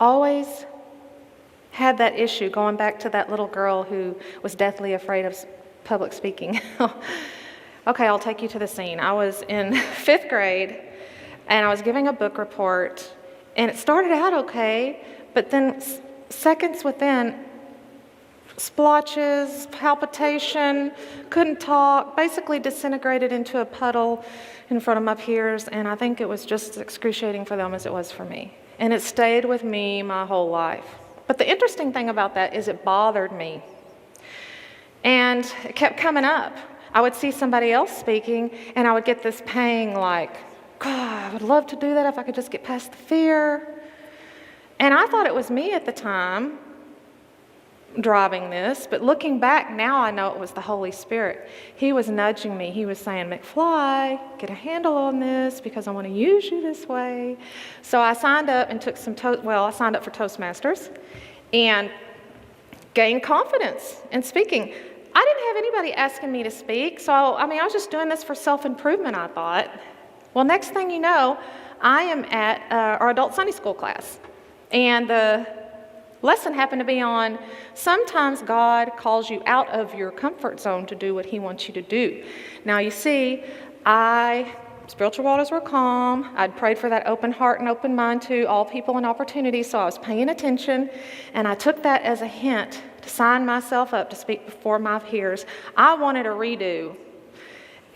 always had that issue, going back to that little girl who was deathly afraid of public speaking. Okay, I'll take you to the scene. I was in 5th grade, and I was giving a book report, and it started out okay, but then seconds within, splotches, palpitation, couldn't talk, basically disintegrated into a puddle in front of my peers, and I think it was just as excruciating for them as it was for me. And it stayed with me my whole life. But the interesting thing about that is it bothered me. And it kept coming up. I would see somebody else speaking, and I would get this pang like, God, I would love to do that if I could just get past the fear. And I thought it was me at the time driving this, but looking back now, I know it was the Holy Spirit. He was nudging me. He was saying, McFly, get a handle on this because I want to use you this way. So I signed up and took I signed up for Toastmasters and gained confidence in speaking. I didn't have anybody asking me to speak, so I was just doing this for self-improvement, I thought. Well, next thing you know, I am at our adult Sunday school class, and the lesson happened to be on sometimes God calls you out of your comfort zone to do what he wants you to do. Now you see, spiritual waters were calm. I'd prayed for that open heart and open mind to all people and opportunities, so I was paying attention, and I took that as a hint to sign myself up to speak before my peers. I wanted a redo,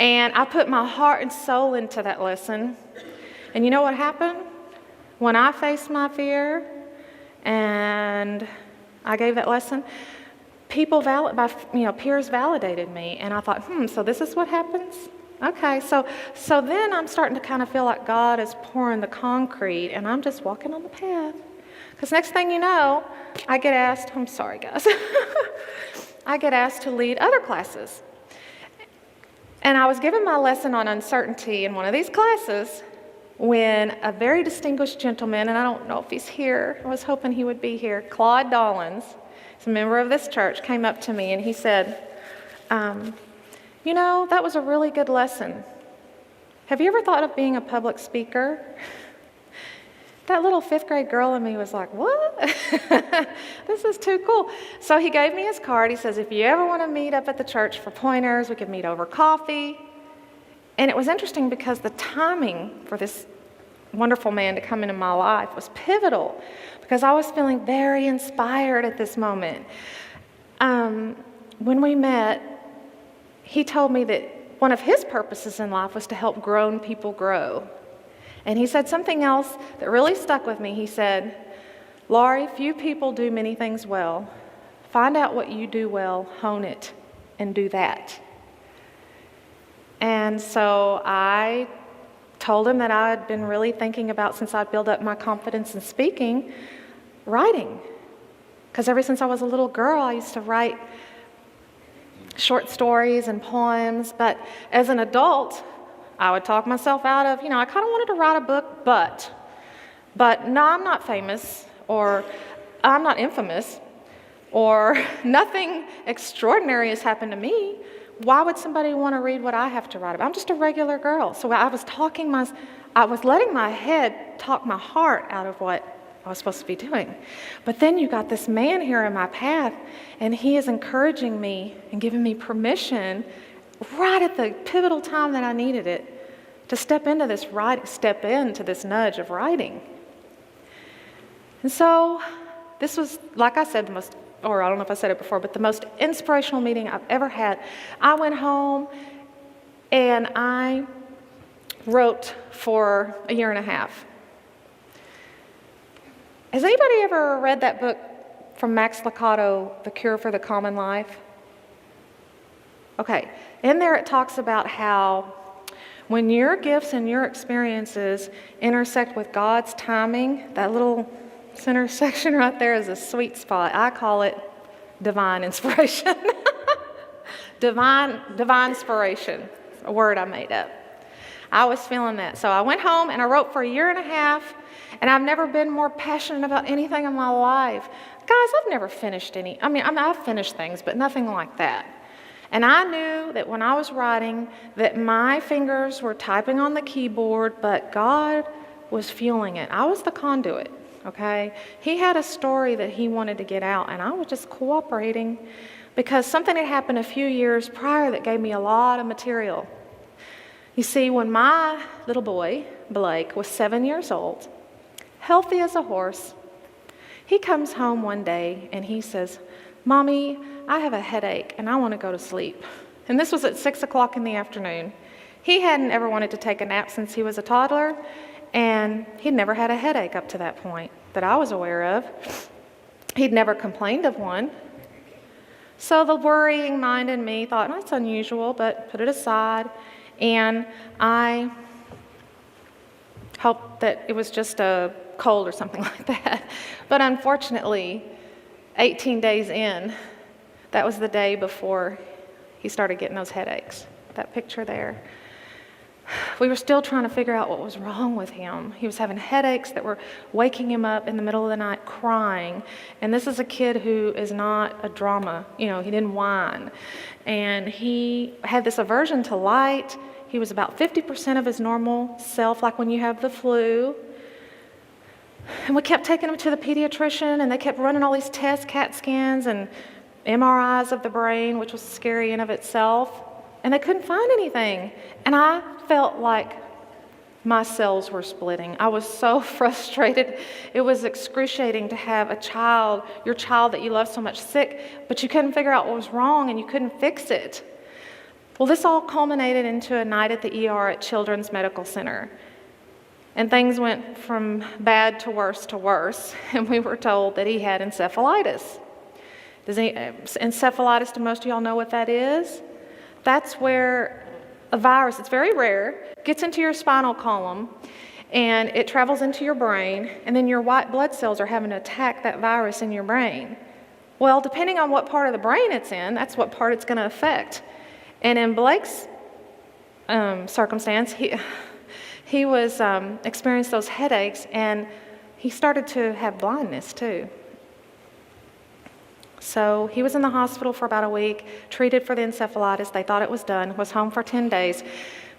and I put my heart and soul into that lesson. And you know what happened? When I faced my fear, and I gave that lesson, peers validated me, and I thought, so this is what happens? Okay, so then I'm starting to kind of feel like God is pouring the concrete, and I'm just walking on the path. Because next thing you know, I get asked, I'm sorry guys, I get asked to lead other classes. And I was given my lesson on uncertainty in one of these classes, when a very distinguished gentleman, and I don't know if he's here, I was hoping he would be here, Claude Dollins, he's a member of this church, came up to me and he said, that was a really good lesson. Have you ever thought of being a public speaker? That little 5th grade girl in me was like, what? This is too cool. So he gave me his card. He says, if you ever want to meet up at the church for pointers, we could meet over coffee. And it was interesting because the timing for this wonderful man to come into my life was pivotal because I was feeling very inspired at this moment. When we met, he told me that one of his purposes in life was to help grown people grow. And he said something else that really stuck with me. He said, Laurie, few people do many things well. Find out what you do well, hone it, and do that. And so I told him that I had been really thinking about, since I'd built up my confidence in speaking, writing. Because ever since I was a little girl, I used to write short stories and poems. But as an adult, I would talk myself out of, I kind of wanted to write a book, but no, I'm not famous, or I'm not infamous, or nothing extraordinary has happened to me. Why would somebody want to read what I have to write about? I'm just a regular girl. So I was letting my head talk my heart out of what I was supposed to be doing. But then you got this man here in my path, and he is encouraging me and giving me permission right at the pivotal time that I needed it to step into this nudge of writing. And so this was, like I said, I don't know if I said it before, but the most inspirational meeting I've ever had. I went home and I wrote for a year and a half. Has anybody ever read that book from Max Lucado, The Cure for the Common Life? Okay, in there it talks about how when your gifts and your experiences intersect with God's timing, that little center section right there is a sweet spot. I call it divine inspiration. Divine inspiration, a word I made up. I was feeling that. So I went home and I wrote for a year and a half, and I've never been more passionate about anything in my life. Guys, I've never finished I've finished things, but nothing like that. And I knew that when I was writing that my fingers were typing on the keyboard, but God was fueling it. I was the conduit. okay? He had a story that he wanted to get out, and I was just cooperating because something had happened a few years prior that gave me a lot of material. You see, when my little boy, Blake, was 7 years old, healthy as a horse, he comes home one day and he says, "Mommy, I have a headache and I want to go to sleep." And this was at 6 o'clock in the afternoon. He hadn't ever wanted to take a nap since he was a toddler, and he'd never had a headache up to that point that I was aware of. He'd never complained of one. So the worrying mind in me thought, that's unusual, but put it aside. And I hoped that it was just a cold or something like that. But unfortunately, 18 days in, that was the day before he started getting those headaches. That picture there. We were still trying to figure out what was wrong with him. He was having headaches that were waking him up in the middle of the night crying. And this is a kid who is not a drama. He didn't whine. And he had this aversion to light. He was about 50% of his normal self, like when you have the flu. And we kept taking him to the pediatrician, and they kept running all these tests, CAT scans and MRIs of the brain, which was scary in of itself. And they couldn't find anything. And I felt like my cells were splitting. I was so frustrated. It was excruciating to have your child that you love so much sick, but you couldn't figure out what was wrong and you couldn't fix it. Well, this all culminated into a night at the ER at Children's Medical Center. And things went from bad to worse, and we were told that he had encephalitis. Encephalitis, do most of y'all know what that is? That's where a virus, it's very rare, gets into your spinal column, and it travels into your brain, and then your white blood cells are having to attack that virus in your brain. Well, depending on what part of the brain it's in, that's what part it's going to affect. And in Blake's circumstance, he was experienced those headaches, and he started to have blindness too. So he was in the hospital for about a week, treated for the encephalitis. They thought it was done, was home for 10 days,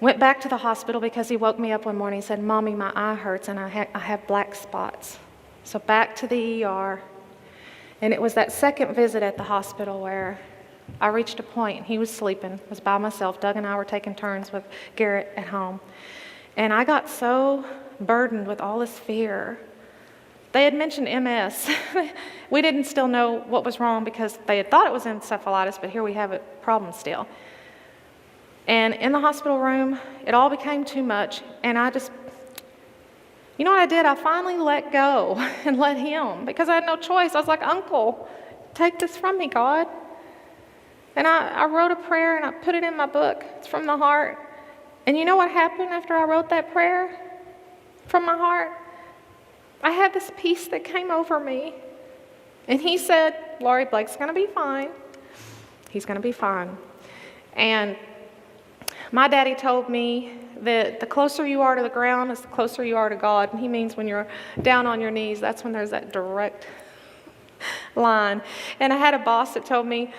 went back to the hospital because he woke me up one morning and said, "Mommy, my eye hurts and I have black spots." So back to the ER. And it was that second visit at the hospital where I reached a point. He was sleeping, was by myself. Doug and I were taking turns with Garrett at home. And I got so burdened with all this fear. They had mentioned MS. We didn't still know what was wrong because they had thought it was encephalitis, but here we have a problem still. And in the hospital room, it all became too much, and you know what I did? I finally let go and let him, because I had no choice. I was like, "Uncle, take this from me, God." And I wrote a prayer, and I put it in my book. It's from the heart. And you know what happened after I wrote that prayer from my heart? I had this peace that came over me. And he said, "Laurie, Blake's going to be fine. He's going to be fine." And my daddy told me that the closer you are to the ground is the closer you are to God. And he means when you're down on your knees, that's when there's that direct line. And I had a boss that told me,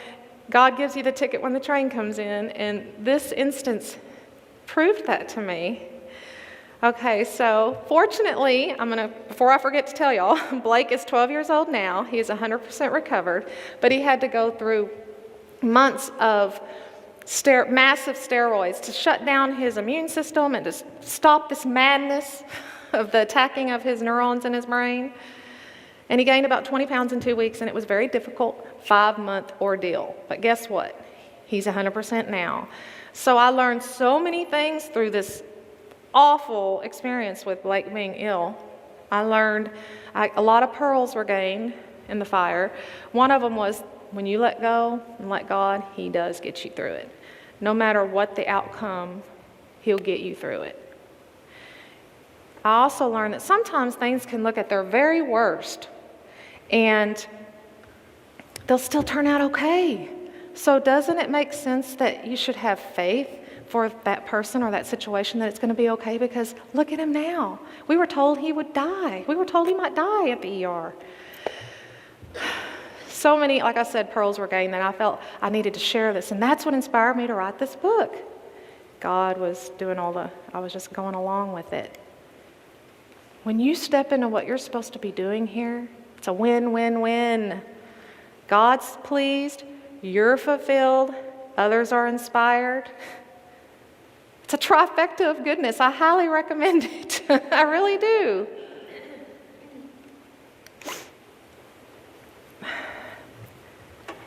God gives you the ticket when the train comes in. And this instance proved that to me. Okay, so fortunately, before I forget to tell y'all, Blake is 12 years old now. He is 100% recovered, but he had to go through months of massive steroids to shut down his immune system and to stop this madness of the attacking of his neurons in his brain. And he gained about 20 pounds in 2 weeks, and it was a very difficult 5-month ordeal. But guess what? He's 100% now. So I learned so many things through this awful experience with Blake being ill. I learned a lot of pearls were gained in the fire. One of them was when you let go and let God, He does get you through it. No matter what the outcome, He'll get you through it. I also learned that sometimes things can look at their very worst and they'll still turn out okay. So doesn't it make sense that you should have faith for that person or that situation that it's going to be okay? Because look at him now. We were told he would die. We were told he might die at the ER. So many, like I said, pearls were gained that I felt I needed to share this. And that's what inspired me to write this book. God was doing I was just going along with it. When you step into what you're supposed to be doing here, it's a win-win-win. God's pleased, you're fulfilled, others are inspired. It's a trifecta of goodness. I highly recommend it. I really do.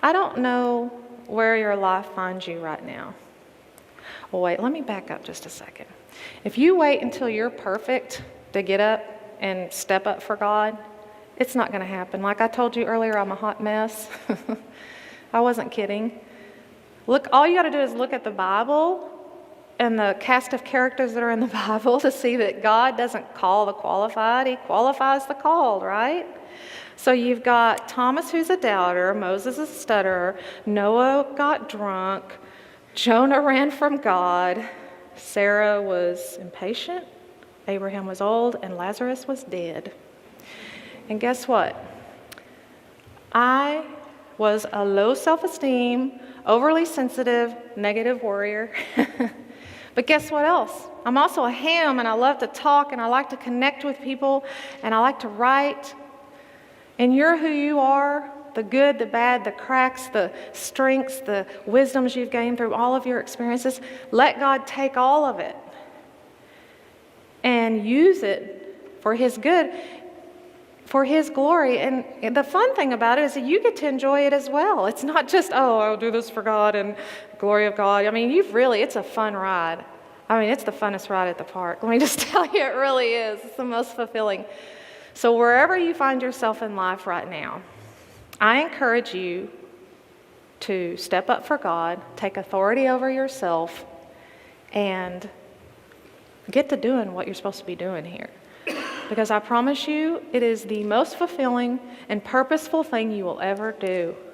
I don't know where your life finds you right now. Well, wait, let me back up just a second. If you wait until you're perfect to get up and step up for God, it's not going to happen. Like I told you earlier, I'm a hot mess. I wasn't kidding. Look, all you got to do is look at the Bible and the cast of characters that are in the Bible to see that God doesn't call the qualified, He qualifies the called, right? So you've got Thomas, who's a doubter, Moses, a stutterer, Noah got drunk, Jonah ran from God, Sarah was impatient, Abraham was old, and Lazarus was dead. And guess what? I was a low self-esteem, overly sensitive, negative warrior. But guess what else? I'm also a ham, and I love to talk, and I like to connect with people, and I like to write. And you're who you are, the good, the bad, the cracks, the strengths, the wisdoms you've gained through all of your experiences. Let God take all of it and use it for His good, for His glory. And the fun thing about it is that you get to enjoy it as well. It's not just, oh, I'll do this for God and glory of God. I mean, it's a fun ride. I mean, it's the funnest ride at the park. Let me just tell you, it really is. It's the most fulfilling. So wherever you find yourself in life right now, I encourage you to step up for God, take authority over yourself, and get to doing what you're supposed to be doing here. Because I promise you, it is the most fulfilling and purposeful thing you will ever do.